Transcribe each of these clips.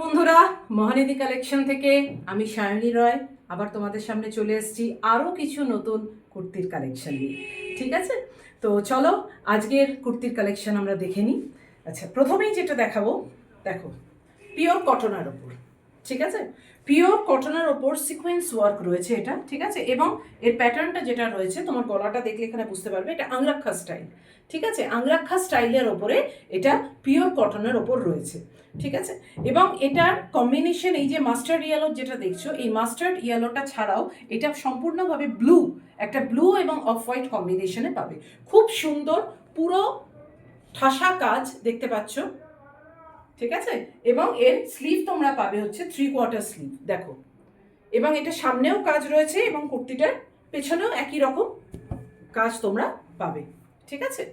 বন্ধুরা, মহানিধি কালেকশন থেকে আমি সায়নী রয় আবার তোমাদের সামনে চলে এসেছি আরও কিছু নতুন কুর্তির কালেকশন নিয়ে। ঠিক আছে, তো চলো আজকের কুর্তির কালেকশন আমরা দেখে নিই। আচ্ছা, প্রথমেই যেটা দেখাবো, দেখো পিওর কটনের ওপর। ঠিক আছে, পিওর কটনের ওপর সিকোয়েন্স ওয়ার্ক রয়েছে এটা। ঠিক আছে, এবং এর প্যাটার্নটা যেটা রয়েছে তোমার গলাটা দেখলে এখানে বুঝতে পারবে এটা আংরাক্ষা স্টাইল। ঠিক আছে, আংরাক্ষা স্টাইলের ওপরে এটা পিওর কটনের ওপর রয়েছে। ঠিক আছে, এবং এটার কম্বিনেশন এই যে মাস্টার্ড ইয়েলো যেটা দেখছো, এই মাস্টার্ড ইয়েলোটা ছাড়াও এটা সম্পূর্ণভাবে ব্লু, একটা ব্লু এবং অফ হোয়াইট কম্বিনেশনে পাবে। খুব সুন্দর পুরো ঠাসা কাজ দেখতে পাচ্ছ। ঠিক আছে, এবং এর স্লিভ তোমরা পাবে হচ্ছে 3/4 স্লিভ, দেখো। এবং এটা সামনেও কাজ রয়েছে এবং কুর্তিটার পেছনেও একই রকম কাজ তোমরা পাবে। ঠিক আছে,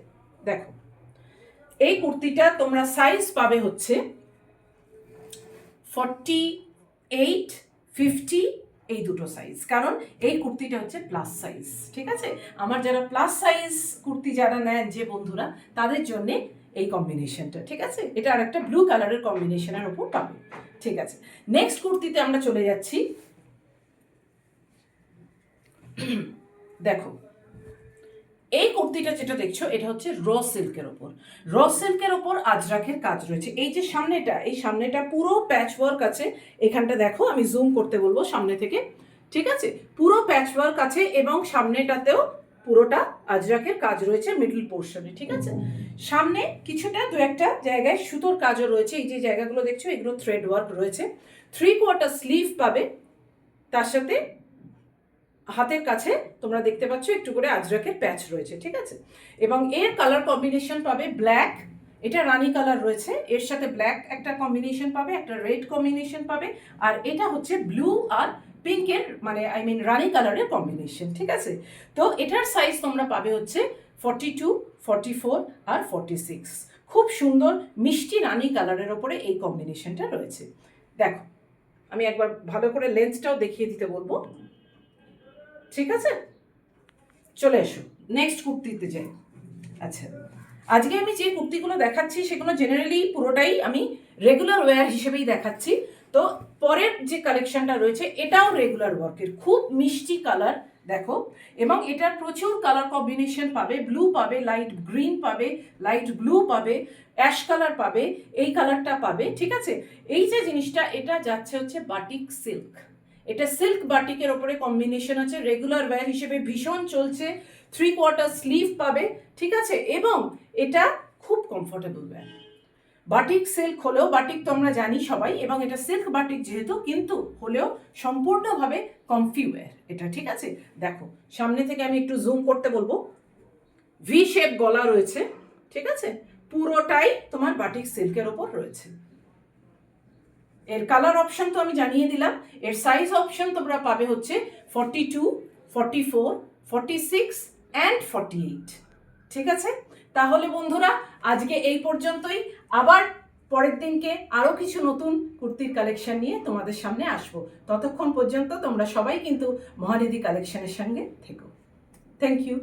দেখো এই কুর্তিটা তোমরা সাইজ পাবে হচ্ছে 48, 50, এই দুটো সাইজ, কারণ এই কুর্তিটা হচ্ছে প্লাস সাইজ। ঠিক আছে, আমার যারা প্লাস সাইজ কুর্তি যারা নেন যে বন্ধুরা, তাদের জন্যে এই কম্বিনেশনটা। ঠিক আছে, এটা আর একটা ব্লু কালারের কম্বিনেশনের ওপর পাবে। ঠিক আছে, নেক্সট কুর্তিতে আমরা চলে যাচ্ছি। দেখো এই কুর্তিটা যেটা দেখছো এটা হচ্ছে র সিল্কের ওপর। র সিল্কের ওপর আজরাকের কাজ রয়েছে। এই যে সামনেটা, এই সামনেটা পুরো প্যাচ ওয়ার্ক আছে। এখানটা দেখো, আমি জুম করতে বলবো সামনে থেকে। ঠিক আছে, পুরো প্যাচ ওয়ার্ক আছে এবং সামনেটাতেও পুরোটা আজরাকের কাজ রয়েছে মিডল পোর্শনে। ঠিক আছে, সামনে কিছুটা দু একটা জায়গায় সুতোর কাজও রয়েছে। এই যে জায়গাগুলো দেখছো এগুলো থ্রেড ওয়ার্ক রয়েছে। 3/4 স্লিভ পাবে, তার সাথে হাতের কাছে তোমরা দেখতে পাচ্ছ একটু করে আজরাকের প্যাচ রয়েছে। ঠিক আছে, এবং এর কালার কম্বিনেশন পাবে ব্ল্যাক, এটা রানি কালার রয়েছে, এর সাথে ব্ল্যাক একটা কম্বিনেশন পাবে, একটা রেড কম্বিনেশন পাবে, আর এটা হচ্ছে ব্লু আর পিঙ্কের মানে রানি কালারের কম্বিনেশন। ঠিক আছে, তো এটার সাইজ তোমরা পাবে হচ্ছে 42, 44 আর 46। খুব সুন্দর মিষ্টি রানি কালারের ওপরে এই কম্বিনেশনটা রয়েছে। দেখো আমি একবার ভালো করে লেন্সটাও দেখিয়ে দিতে বলবো। ঠিক আছে, চলে এসো নেক্সট কুর্তিতে যাই। আচ্ছা, আজকে আমি যে কুর্তিগুলো দেখাচ্ছি সেগুলো জেনারেলি পুরোটাই আমি রেগুলার ওয়্যার হিসেবেই দেখাচ্ছি। তো পরের যে কালেকশনটা রয়েছে এটাও রেগুলার ওয়ার্কের, খুব মিষ্টি কালার দেখো, এবং এটার প্রচুর কালার কম্বিনেশন পাবে। ব্লু পাবে, লাইট গ্রিন পাবে, লাইট ব্লু পাবে, অ্যাশ কালার পাবে, এই কালারটা পাবে। ঠিক আছে, এই যে জিনিসটা এটা যাচ্ছে হচ্ছে বাটিক সিল্ক। এটা সিল্ক বাটিকের ওপরে কম্বিনেশন আছে, রেগুলার ওয়্যার হিসেবে ভীষণ চলছে। 3/4 স্লিভ পাবে। ঠিক আছে, এবং এটা খুব কমফোর্টেবল ওয়্যার। বাটিক সিল্ক হলেও, বাটিক তো আমরা জানি সবাই, এবং এটা সিল্ক বাটিক যেহেতু, কিন্তু হলেও সম্পূর্ণভাবে কমফি ওয়্যার এটা। ঠিক আছে, দেখো সামনে থেকে আমি একটু জুম করতে বলবো। ভি শেপ গলা রয়েছে। ঠিক আছে, পুরোটাই তোমার বাটিক সিল্কের ওপর রয়েছে। এর কালার অপশন তো আমি জানিয়ে দিলাম। এর সাইজ অপশন তোমরা পাবে হচ্ছে 42, 44, 46 অ্যান্ড 48। ঠিক আছে, তাহলে বন্ধুরা আজকে এই পর্যন্তই। আবার পরের দিনকে আরও কিছু নতুন কুর্তির কালেকশন নিয়ে তোমাদের সামনে আসবো। ততক্ষণ পর্যন্ত তোমরা সবাই কিন্তু মহানিধি কালেকশনের সঙ্গে থেকো। Thank you.